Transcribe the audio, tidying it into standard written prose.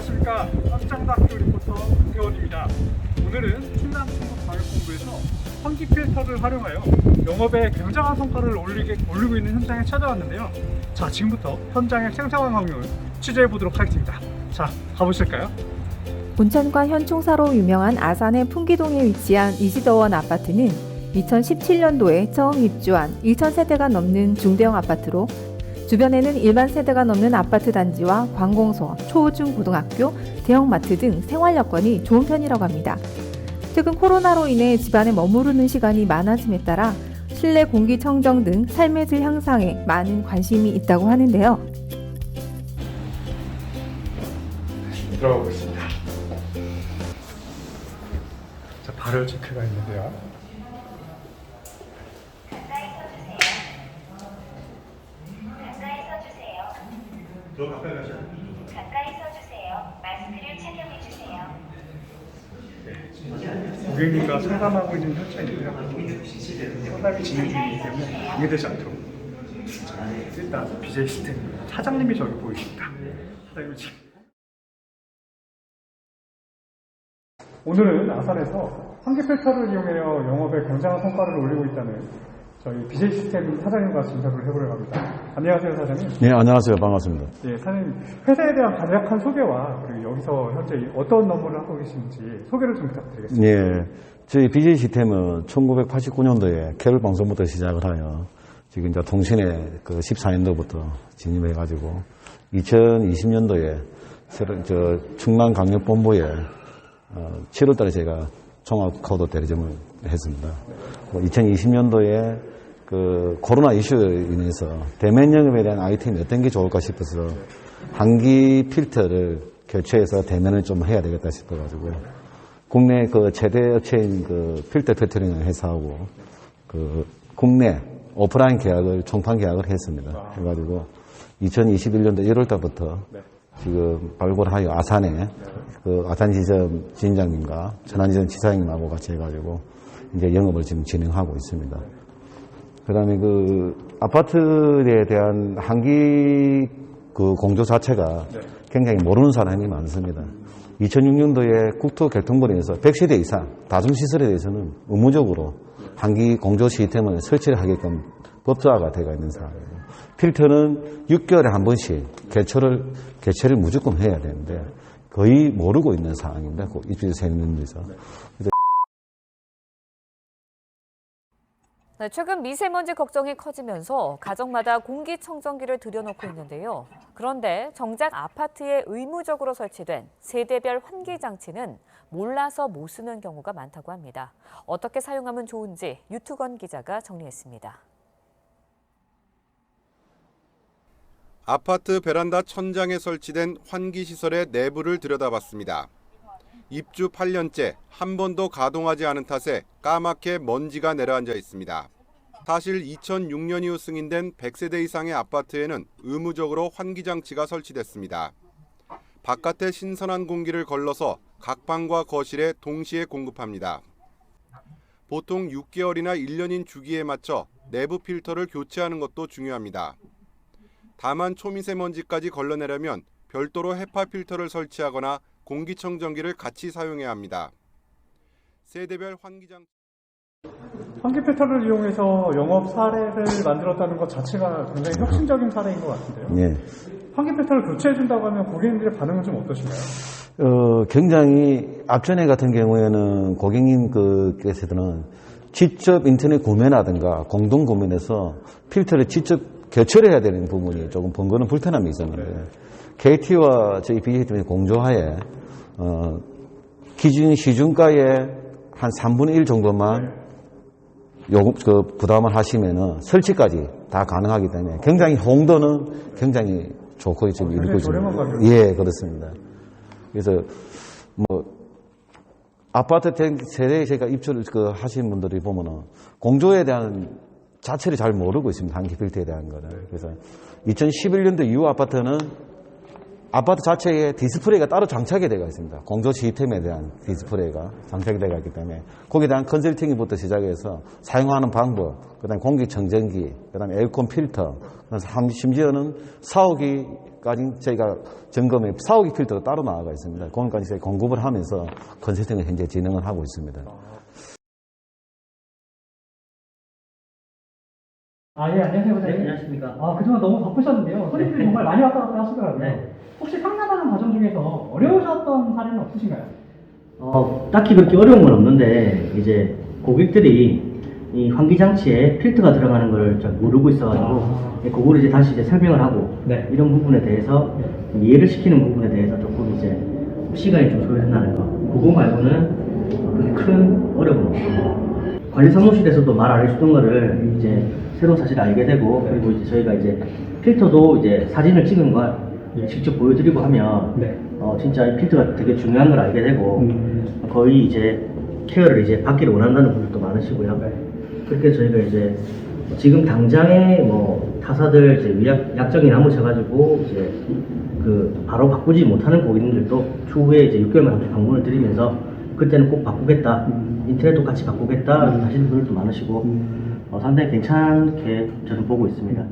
안녕하십니까. 현장다큐 리포터 김태원입니다. 오늘은 충남 충북광역본부에서 환기 필터를 활용하여 영업에 굉장한 성과를 올리고 있는 현장에 찾아왔는데요. 자, 지금부터 현장의 생산 상황을 취재해 보도록 하겠습니다. 자, 가보실까요? 온천과 현충사로 유명한 아산의 풍기동에 위치한 이지더원 아파트는 2017년도에 처음 입주한 2,000세대가 넘는 중대형 아파트로 주변에는 일반 세대가 넘는 아파트 단지와 관공서, 초, 중, 고등학교, 대형마트 등 생활 여건이 좋은 편이라고 합니다. 최근 코로나로 인해 집안에 머무르는 시간이 많아짐에 따라 실내 공기청정 등 삶의 질 향상에 많은 관심이 있다고 하는데요. 들어가 보겠습니다. 자, 발열 체크가 있는데요. 더 가까이 가셔야 돼요. 가까이 서주세요. 마스크를 착용해주세요. 네, 고객님과 상담하고 있는 현장인데요. 상담이 진행 중이기 때문에 방해되지 않도록. 자, 일단 BJ 시스템 사장님이 저기 보이십니다. 사장님 지금. 오늘은 아산에서 환기 필터를 이용하여 영업에 굉장한 성과를 올리고 있다는 저희 BJ 시스템 사장님과 인터뷰를 해보려고 합니다. 안녕하세요, 사장님. 네, 안녕하세요. 반갑습니다. 네, 사장님, 회사에 대한 간략한 소개와 그리고 여기서 현재 어떤 업무를 하고 계신지 소개를 좀 부탁드리겠습니다. 예, 저희 BJ 시스템은 1989년도에 케이블 방송부터 시작을 하여 지금 이제 통신에 그 14년도부터 진입해가지고 2020년도에 충남광역본부에 7월달에 제가 종합코드 대리점을 했습니다. 2020년도에 그 코로나 이슈로 인해서 대면 영업에 대한 아이템이 어떤 게 좋을까 싶어서 환기 필터를 교체해서 대면을 좀 해야 되겠다 싶어가지고 국내 그 최대 업체인 그 필터 필터링 회사하고 그 국내 오프라인 계약을 총판 계약을 했습니다. 그래가지고 2021년도 1월 달부터 지금 발굴하여 아산에 그 아산지점 지점장님과 천안지점 지사장님하고 같이 해가지고 이제 영업을 지금 진행하고 있습니다. 그 다음에 그 아파트에 대한 환기 그 공조 자체가 굉장히 모르는 사람이 많습니다. 2006년도에 국토교통부에서 100세대 이상 다중시설에 대해서는 의무적으로 환기 공조 시스템을 설치를 하게끔 법조화가 되어 있는 상황이에요. 필터는 6개월에 한 번씩 개체를 무조건 해야 되는데 거의 모르고 있는 상황입니다. 입주자 세는데서. 네, 최근 미세먼지 걱정이 커지면서 가정마다 공기청정기를 들여놓고 있는데요. 그런데 정작 아파트에 의무적으로 설치된 세대별 환기장치는 몰라서 못 쓰는 경우가 많다고 합니다. 어떻게 사용하면 좋은지 유투건 기자가 정리했습니다. 아파트 베란다 천장에 설치된 환기시설의 내부를 들여다봤습니다. 입주 8년째 한 번도 가동하지 않은 탓에 까맣게 먼지가 내려앉아 있습니다. 사실 2006년 이후 승인된 100세대 이상의 아파트에는 의무적으로 환기장치가 설치됐습니다. 바깥에 신선한 공기를 걸러서 각 방과 거실에 동시에 공급합니다. 보통 6개월이나 1년인 주기에 맞춰 내부 필터를 교체하는 것도 중요합니다. 다만 초미세먼지까지 걸러내려면 별도로 헤파 필터를 설치하거나 공기청정기를 같이 사용해야 합니다. 세대별 환기장 환기 필터를 이용해서 영업 사례를 만들었다는 것 자체가 굉장히 혁신적인 사례인 것 같은데요. 예. 환기 필터를 교체해준다고 하면 고객님들의 반응은 좀 어떠신가요? 굉장히 앞전에 같은 경우에는 고객님께서는 직접 인터넷 구매라든가 공동 구매해서 필터를 직접 교체를 해야 되는 부분이 조금 번거는 불편함이 있었는데 KT와 저희 BJ팀의 공조하에 기준 시중가의 한 3분의 1 정도만 부담을 하시면은 설치까지 다 가능하기 때문에 굉장히 홍도는 굉장히 좋고 지금 이루고 있습니다. 예, 그렇습니다. 그래서 뭐 아파트 세대에 제가 입주를 하신 분들이 보면은 공조에 대한 자체를 잘 모르고 있습니다. 환기 필터에 대한 거는. 그래서 2011년도 이후 아파트는 아파트 자체에 디스플레이가 따로 장착이 되어 있습니다. 공조 시스템에 대한 디스플레이가 장착이 되어 있기 때문에 거기에 대한 컨설팅부터 시작해서 사용하는 방법, 그다음에 공기청정기, 그다음에 에어컨 필터, 그래서 심지어는 사오기까지 저희가 점검에 사오기 필터가 따로 나와가 있습니다. 그것까지 저희 공급을 하면서 컨설팅을 현재 진행을 하고 있습니다. 예, 안녕하세요, 네, 사장님. 안녕하십니까. 그동안 너무 바쁘셨는데요. 손님들이 정말 많이 왔다 갔다 하시더라고요. 네. 혹시 상담하는 과정 중에서 어려우셨던 사례는 없으신가요? 딱히 그렇게 어려운 건 없는데, 이제 고객들이 이 환기장치에 필터가 들어가는 걸 잘 모르고 있어가지고, 그거를 이제 다시 이제 설명을 하고, 네. 이런 부분에 대해서 이해를 시키는 부분에 대해서 조금 이제 시간이 좀 소요된다는 거. 그거 말고는 그렇게 큰 어려움은 없습니다. 관리 사무실에서도 말 안 해주던 거를 이제 새로운 사실을 알게 되고, 그리고 이제 저희가 이제 필터도 이제 사진을 찍은 걸 직접 보여드리고 하면 네. 진짜 이 필터가 되게 중요한 걸 알게 되고 거의 이제 케어를 이제 받기를 원한다는 분들도 많으시고요. 네. 그렇게 저희가 이제 지금 당장에 뭐 타사들 이제 약정이 남으셔가지고 이제 그 바로 바꾸지 못하는 고객님들도 추후에 이제 6개월만 한 번 방문을 드리면서 그때는 꼭 바꾸겠다, 인터넷도 같이 바꾸겠다 하시는 분들도 많으시고 상당히 괜찮게 저는 보고 있습니다.